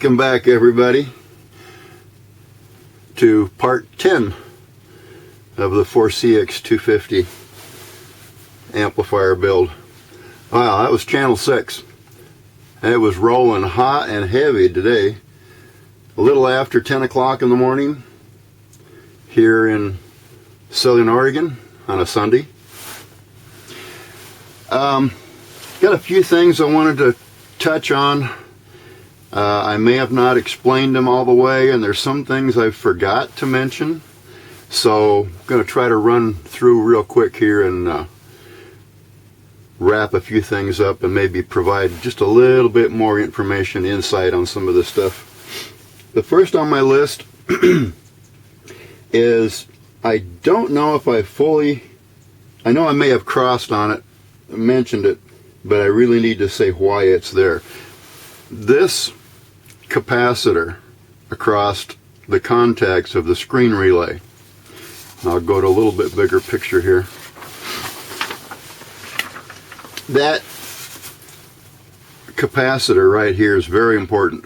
Welcome back, everybody, to part 10 of the 4CX250 amplifier build. Wow, that was channel 6. It was rolling hot and heavy today, a little after 10 o'clock in the morning here in Southern Oregon on a Sunday. Got a few things I wanted to touch on. I may have not explained them all the way, and there's some things I forgot to mention. So I'm going to try to run through real quick here and wrap a few things up and maybe provide just a little bit more information, insight on some of this stuff. The first on my list is, I don't know if I know I may have crossed on it, mentioned it, but I really need to say why it's there. This capacitor across the contacts of the screen relay. I'll go to a little bit bigger picture here. That capacitor right here is very important.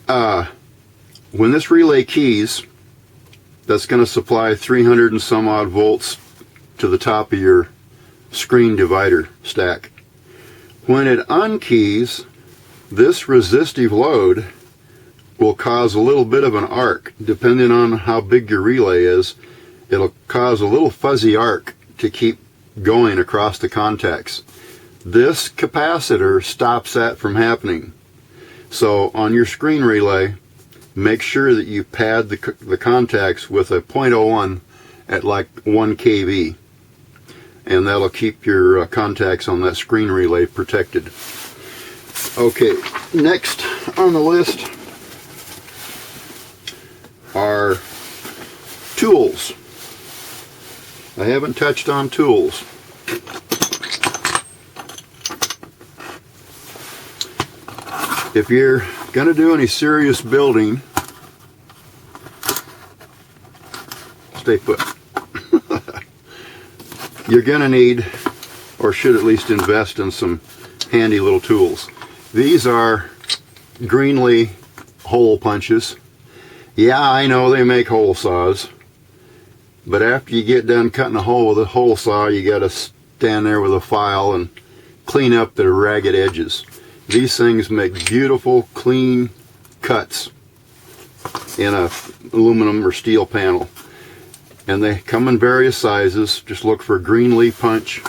When this relay keys, that's going to supply 300 and some odd volts to the top of your screen divider stack. When it unkeys, this resistive load will cause a little bit of an arc. Depending on how big your relay is, it'll cause a little fuzzy arc to keep going across the contacts. This capacitor stops that from happening. So on your screen relay, make sure that you pad the contacts with a 0.01 at like 1 kV. And that'll keep your contacts on that screen relay protected. Okay, next on the list are tools. I haven't touched on tools. If you're going to do any serious building, stay put. You're going to need, or should at least invest in, some handy little tools. These are Greenlee hole punches. Yeah, I know they make hole saws, but after you get done cutting a hole with a hole saw, you got to stand there with a file and clean up the ragged edges. These things make beautiful, clean cuts in a aluminum or steel panel. And they come in various sizes. Just look for Greenlee punch.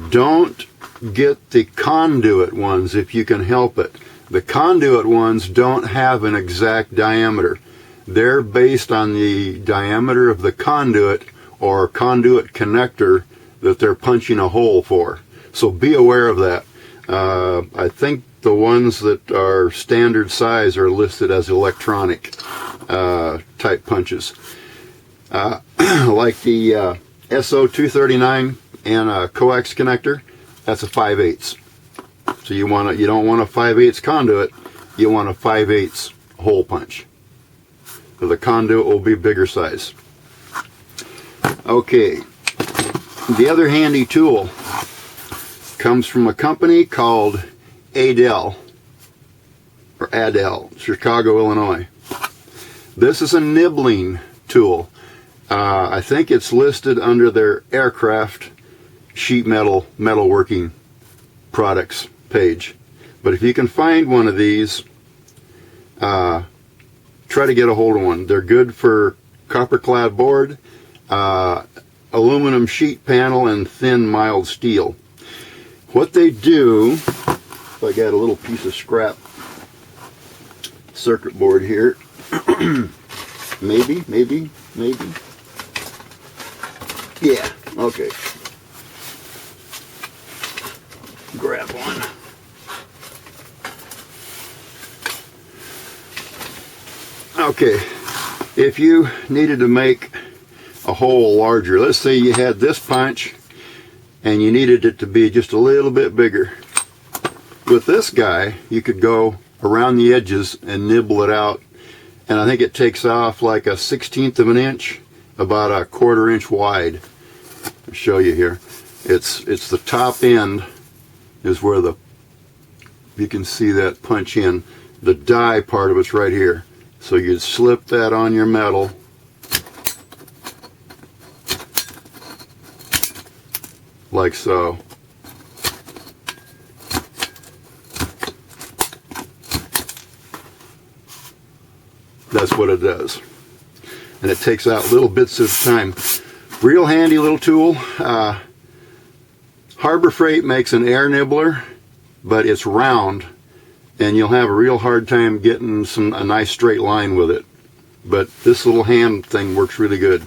Don't get the conduit ones if you can help it. The conduit ones don't have an exact diameter. They're based on the diameter of the conduit or conduit connector that they're punching a hole for. So be aware of that. I think the ones that are standard size are listed as electronic type punches. Like the SO239 and a coax connector, that's a 5/8. So you don't want a 5/8 conduit, you want a 5/8 hole punch. So the conduit will be bigger size. Okay, the other handy tool comes from a company called Adel, Chicago, Illinois. This is a nibbling tool. I think it's listed under their aircraft sheet metal metalworking products page. But if you can find one of these, try to get a hold of one. They're good for copper clad board, aluminum sheet panel, and thin mild steel. What they do, if I got a little piece of scrap circuit board here, maybe. Yeah, okay. Grab one. Okay, if you needed to make a hole larger, let's say you had this punch and you needed it to be just a little bit bigger. With this guy, you could go around the edges and nibble it out, and I think it takes off like a 1/16 of an inch, about a 1/4 inch wide. I'll show you here. It's the top end is where the You can see that punch in. The die part of it's right here. So you'd slip that on your metal. Like so. That's what it does. And it takes out little bits of time. Real handy little tool. Harbor Freight makes an air nibbler, but it's round, and you'll have a real hard time getting a nice straight line with it. But this little hand thing works really good.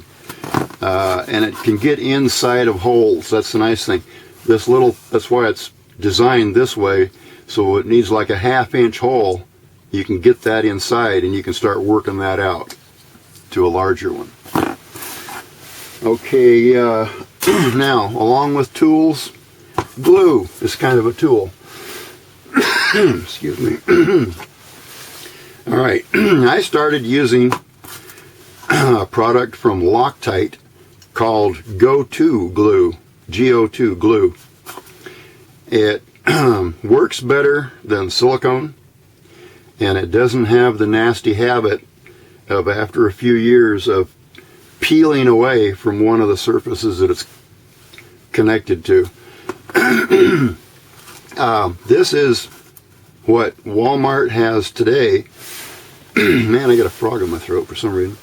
And it can get inside of holes. That's the nice thing. That's why it's designed this way, so it needs like a 1/2 inch hole. You can get that inside and you can start working that out to a larger one. Okay, now along with tools, glue is kind of a tool. Excuse me. Alright, I started using a product from Loctite called Go2 glue, GO2 glue. It works better than silicone, and it doesn't have the nasty habit of, after a few years, of peeling away from one of the surfaces that it's connected to. This is what Walmart has today. Man, I got a frog in my throat for some reason.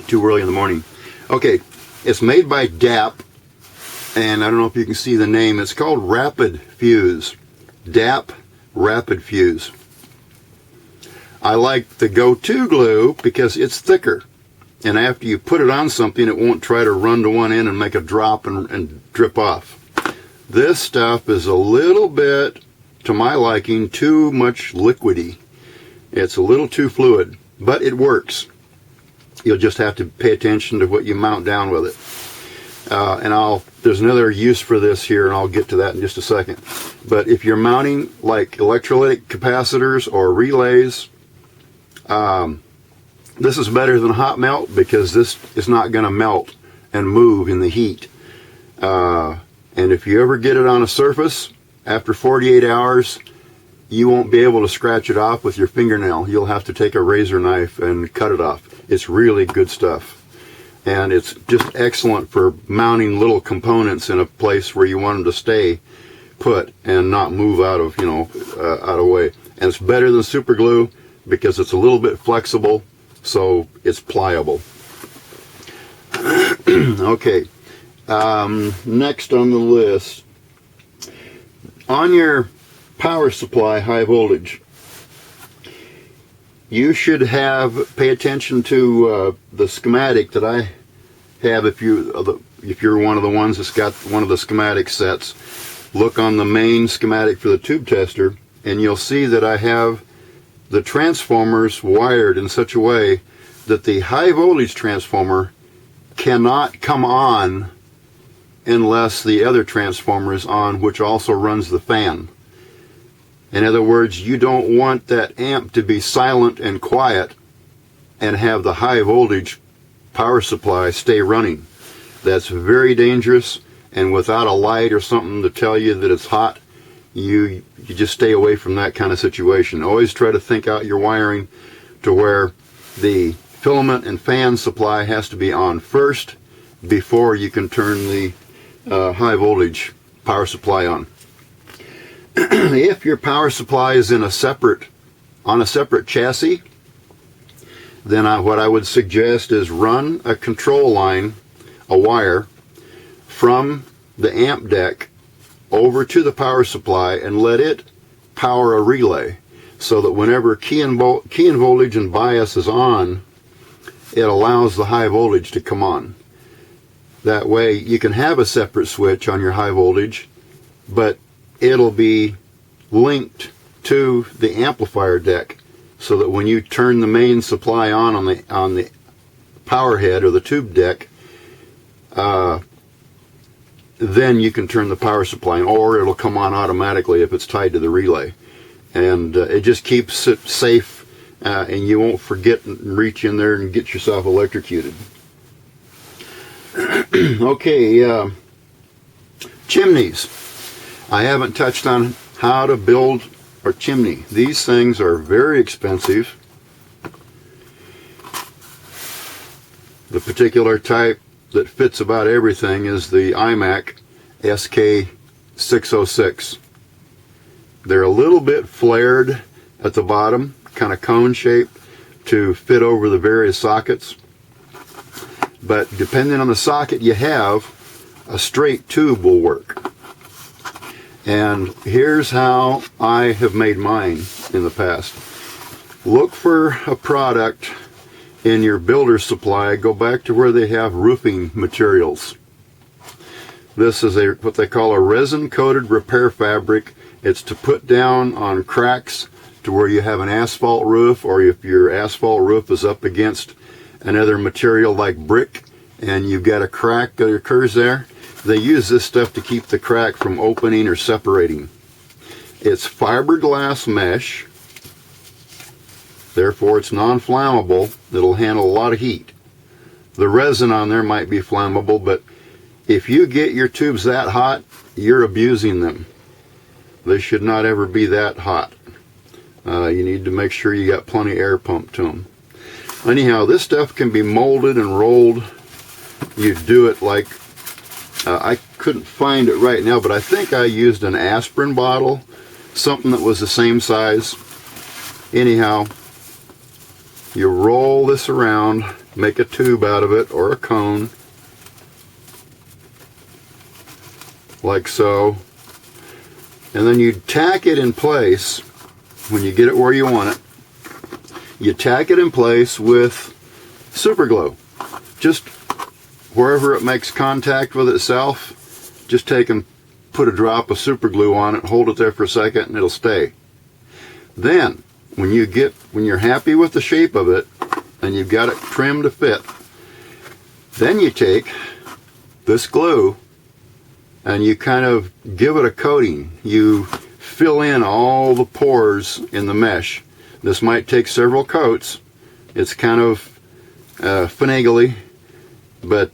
Too early in the morning. Okay, it's made by DAP, and I don't know if you can see the name. It's called Rapid Fuse. DAP Rapid Fuse. I like the Go2 glue because it's thicker, and after you put it on something, it won't try to run to one end and make a drop and drip off. This stuff is a little bit, to my liking, too much liquidy. It's a little too fluid, but it works. You'll just have to pay attention to what you mount down with it. There's another use for this here, and I'll get to that in just a second. But if you're mounting like electrolytic capacitors or relays, this is better than hot melt because this is not going to melt and move in the heat. And if you ever get it on a surface, after 48 hours, you won't be able to scratch it off with your fingernail. You'll have to take a razor knife and cut it off. It's really good stuff. And it's just excellent for mounting little components in a place where you want them to stay put and not move out of, out of way. And it's better than super glue because it's a little bit flexible, so it's pliable. Okay, next on the list, on your power supply, high voltage, you should pay attention to the schematic that I have. If you're one of the ones that's got one of the schematic sets, look on the main schematic for the tube tester, and you'll see that I have the transformers wired in such a way that the high voltage transformer cannot come on unless the other transformer is on, which also runs the fan. In other words, you don't want that amp to be silent and quiet and have the high voltage power supply stay running. That's very dangerous, and without a light or something to tell you that it's hot, you just stay away from that kind of situation. Always try to think out your wiring to where the filament and fan supply has to be on first before you can turn the high voltage power supply on. If your power supply is on a separate chassis, then what I would suggest is run a control line, a wire, from the amp deck over to the power supply and let it power a relay, so that whenever key and voltage and bias is on, it allows the high voltage to come on. That way you can have a separate switch on your high voltage, but it'll be linked to the amplifier deck, so that when you turn the main supply on the power head or the tube deck, then you can turn the power supply on, or it'll come on automatically if it's tied to the relay. And it just keeps it safe, and you won't forget and reach in there and get yourself electrocuted. Okay, Chimneys. I haven't touched on how to build a chimney. These things are very expensive. The particular type that fits about everything is the iMac SK606. They're a little bit flared at the bottom, kind of cone shaped to fit over the various sockets. But depending on the socket you have, a straight tube will work. And here's how I have made mine in the past. Look for a product in your builder's supply. Go back to where they have roofing materials. This is what they call a resin-coated repair fabric. It's to put down on cracks to where you have an asphalt roof, or if your asphalt roof is up against another material like brick and you've got a crack that occurs there. They use this stuff to keep the crack from opening or separating. It's fiberglass mesh, therefore it's non-flammable. It'll handle a lot of heat. The resin on there might be flammable, but if you get your tubes that hot, you're abusing them. They should not ever be that hot. You need to make sure you got plenty of air pumped to them. Anyhow, this stuff can be molded and rolled. You do it like, I couldn't find it right now, but I think I used an aspirin bottle, something that was the same size. Anyhow, you roll this around, make a tube out of it or a cone, like so, and then you tack it in place. When you get it where you want it, you tack it in place with super glue. Just wherever it makes contact with itself, just take and put a drop of super glue on it, hold it there for a second, and it'll stay. Then, when you're happy with the shape of it, and you've got it trimmed to fit, then you take this glue and you kind of give it a coating. You fill in all the pores in the mesh. This might take several coats. It's kind of finagly, but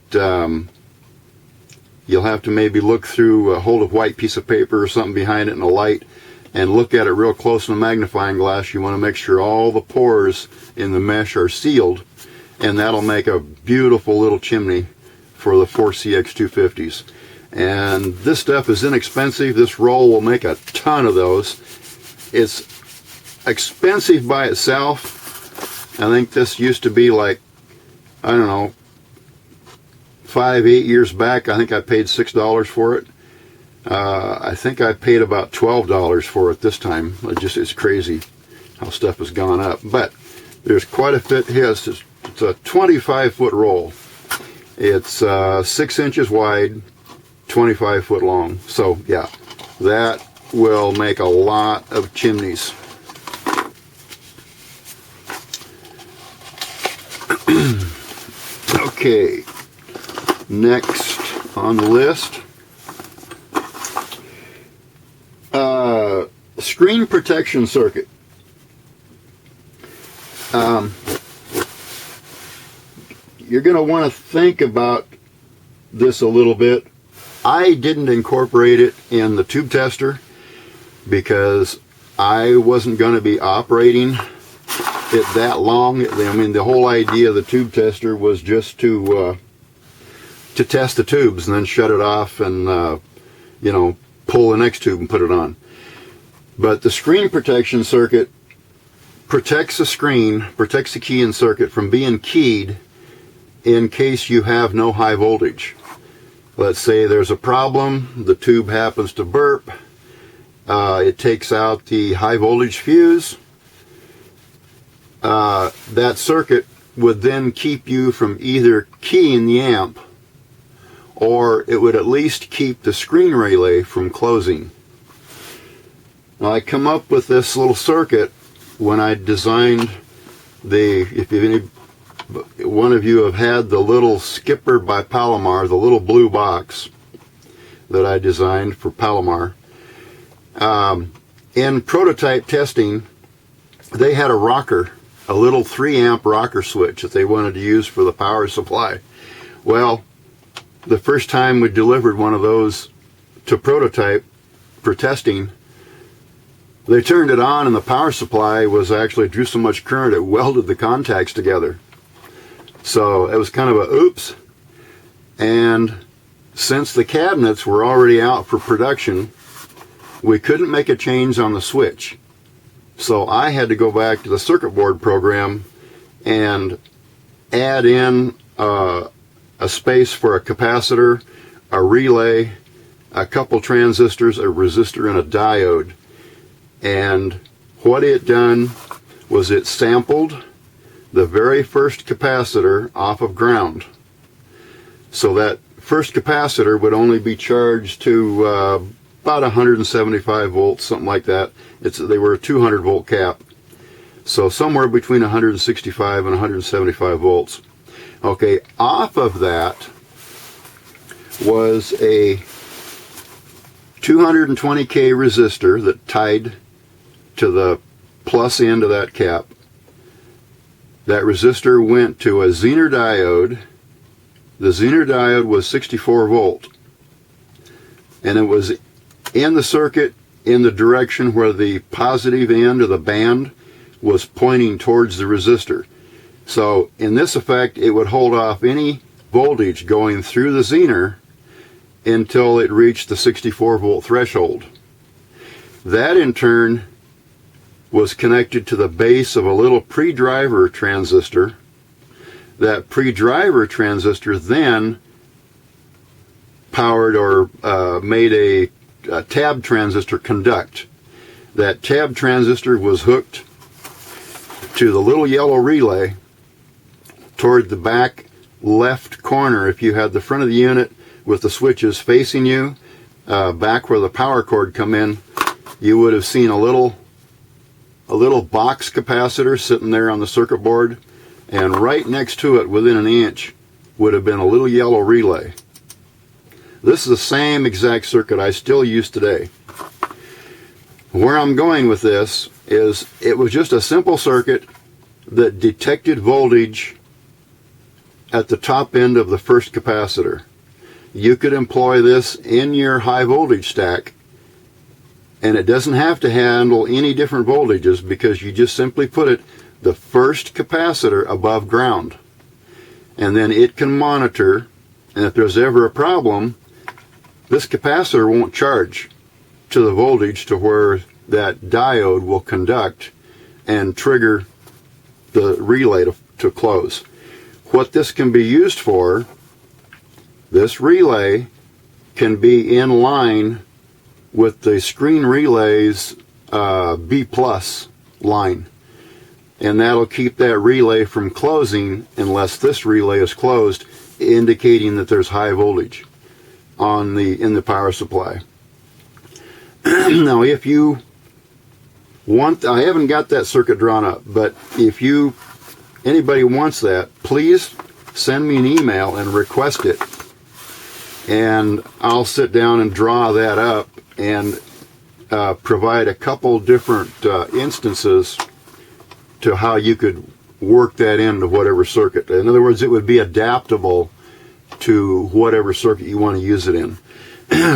you'll have to maybe look through, hold a white piece of paper or something behind it in a light and look at it real close in a magnifying glass. You want to make sure all the pores in the mesh are sealed, and that'll make a beautiful little chimney for the 4CX250s. And this stuff is inexpensive. This roll will make a ton of those. It's expensive by itself. I think this used to be like, I don't know, 5-8 years back, I think I paid $6 for it. I think I paid about $12 for it this time. It's crazy how stuff has gone up. But there's quite a fit here. It's a 25-foot roll. It's 6 inches wide, 25 foot long. So yeah, that will make a lot of chimneys. Okay, next on the list, screen protection circuit. You're going to want to think about this a little bit. I didn't incorporate it in the tube tester because I wasn't going to be operating it that long. I mean, the whole idea of the tube tester was just to test the tubes and then shut it off and you know, pull the next tube and put it on. But the screen protection circuit protects the screen, protects the key and circuit from being keyed in case you have no high voltage. Let's say there's a problem, the tube happens to burp, it takes out the high voltage fuse. That circuit would then keep you from either keying the amp, or it would at least keep the screen relay from closing. Now, I come up with this little circuit when I designed if any one of you have had the little Skipper by Palomar, the little blue box that I designed for Palomar. In prototype testing, they had a rocker, a little 3-amp rocker switch that they wanted to use for the power supply. Well, the first time we delivered one of those to prototype for testing. They turned it on and the power supply was actually drew so much current it welded the contacts together. So it was kind of a oops. And since the cabinets were already out for production, we couldn't make a change on the switch. So I had to go back to the circuit board program and add in a space for a capacitor, a relay, a couple transistors, a resistor, and a diode. And what it done was it sampled the very first capacitor off of ground. So that first capacitor would only be charged to about 175 volts, something like that. They were a 200 volt cap. So somewhere between 165 and 175 volts. Okay, off of that was a 220K resistor that tied to the plus end of that cap. That resistor went to a Zener diode. The Zener diode was 64 volt. And it was in the circuit in the direction where the positive end of the band was pointing towards the resistor. So in this effect, it would hold off any voltage going through the Zener until it reached the 64 volt threshold. That in turn was connected to the base of a little pre-driver transistor. That pre-driver transistor then powered or made a tab transistor conduct. That tab transistor was hooked to the little yellow relay toward the back left corner. If you had the front of the unit with the switches facing you, back where the power cord come in, you would have seen a little box capacitor sitting there on the circuit board, and right next to it, within an inch, would have been a little yellow relay. This is the same exact circuit I still use today. Where I'm going with this is it was just a simple circuit that detected voltage at the top end of the first capacitor. You could employ this in your high voltage stack, and it doesn't have to handle any different voltages because you just simply put the first capacitor above ground, and then it can monitor, and if there's ever a problem, this capacitor won't charge to the voltage to where that diode will conduct and trigger the relay to close. What this can be used for, this relay can be in line with the screen relays B plus line, and that'll keep that relay from closing unless this relay is closed, indicating that there's high voltage in the power supply. Now if you want, I haven't got that circuit drawn up, but if anybody wants that, please send me an email and request it, and I'll sit down and draw that up and provide a couple different instances to how you could work that into whatever circuit. In other words, it would be adaptable to whatever circuit you want to use it in,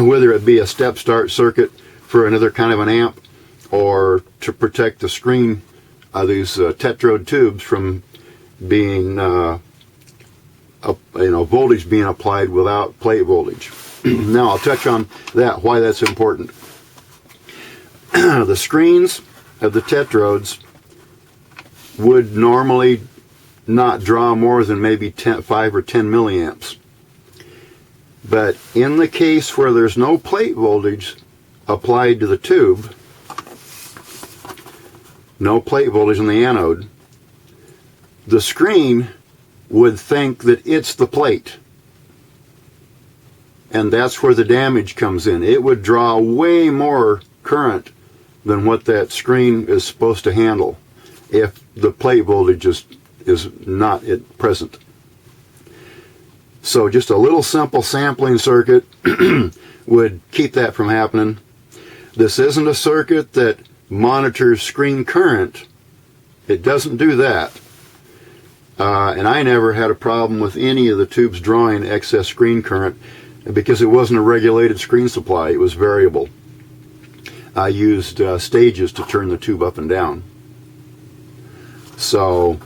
whether it be a step start circuit for another kind of an amp, or to protect the screen of these tetrode tubes from being voltage being applied without plate voltage. Now I'll touch on that, why that's important. The screens of the tetrodes would normally not draw more than maybe 5 or 10 milliamps. But in the case where there's no plate voltage applied to the tube, no plate voltage in the anode, the screen would think that it's the plate. And that's where the damage comes in. It would draw way more current than what that screen is supposed to handle if the plate voltage is not present. So just a little simple sampling circuit would keep that from happening. This isn't a circuit that monitors screen current. It doesn't do that. And I never had a problem with any of the tubes drawing excess screen current because it wasn't a regulated screen supply. It was variable. I used stages to turn the tube up and down. So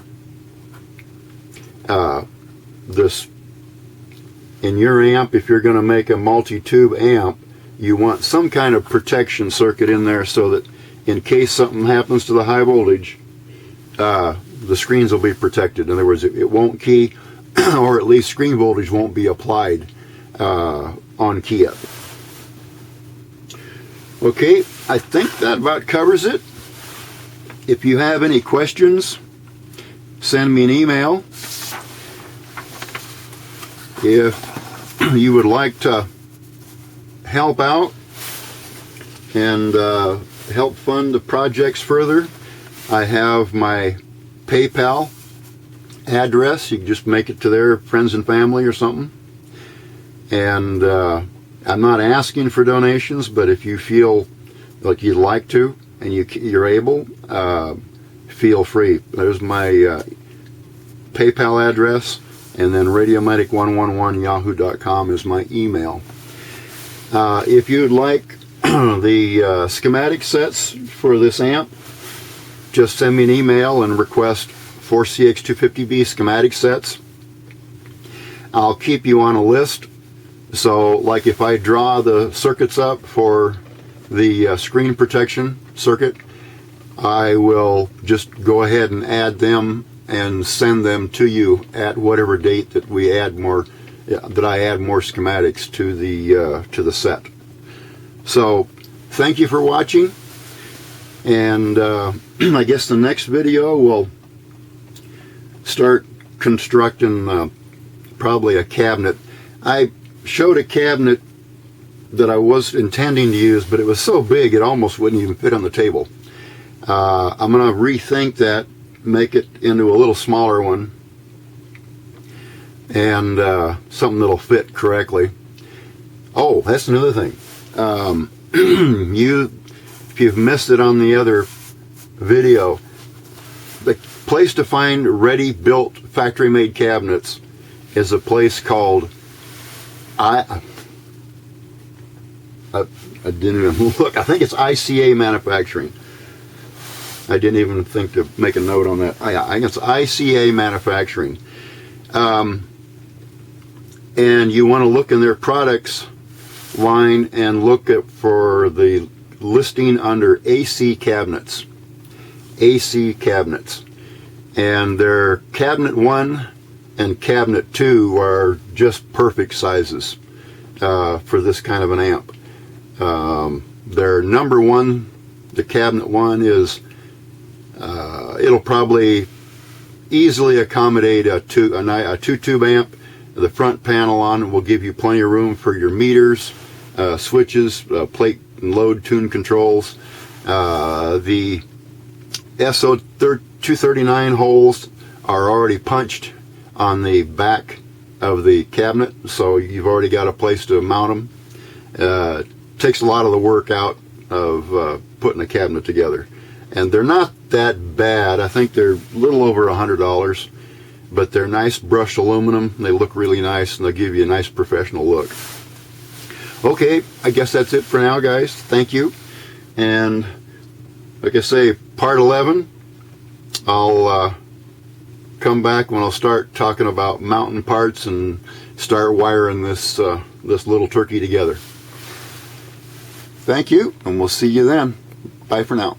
this, in your amp, if you're going to make a multi-tube amp, you want some kind of protection circuit in there so that in case something happens to the high voltage, the screens will be protected. In other words, it won't key, or at least screen voltage won't be applied on key up. Okay, I think that about covers it. If you have any questions, send me an email. If you would like to help out and help fund the projects further, I have my PayPal address. You can just make it to their friends and family or something. And I'm not asking for donations, but if you feel like you'd like to and you're able, feel free. There's my PayPal address, and then radiomedic111yahoo.com is my email. If you'd like the schematic sets for this amp, just send me an email and request 4CX250B schematic sets. I'll keep you on a list. So, like if I draw the circuits up for the screen protection circuit, I will just go ahead and add them and send them to you at whatever date that we add more, that I add more schematics to the set. So, thank you for watching, and I guess the next video we'll start constructing probably a cabinet. I showed a cabinet that I was intending to use, but it was so big it almost wouldn't even fit on the table. I'm going to rethink that, make it into a little smaller one, and something that'll fit correctly. Oh, that's another thing. If you've missed it on the other video, the place to find ready-built factory-made cabinets is a place called I didn't even look. I think it's ICA Manufacturing. I didn't even think to make a note on that. I think it's ICA Manufacturing. And you want to look in their products line and look for the listing under AC cabinets. AC cabinets. And their cabinet 1 and cabinet 2 are just perfect sizes for this kind of an amp. Their number 1, the cabinet 1, is it'll probably easily accommodate a two-tube amp. The front panel on it will give you plenty of room for your meters, switches, plate and load tune controls. The SO239 holes are already punched on the back of the cabinet, so you've already got a place to mount them. Takes a lot of the work out of putting a cabinet together, and they're not that bad. I think they're a little over $100, but they're nice brushed aluminum. They look really nice, and they'll give you a nice professional look. Okay, I guess that's it for now, guys. Thank you. And like I say, part 11, I'll come back when I'll start talking about mounting parts and start wiring this this little turkey together. Thank you, and we'll see you then. Bye for now.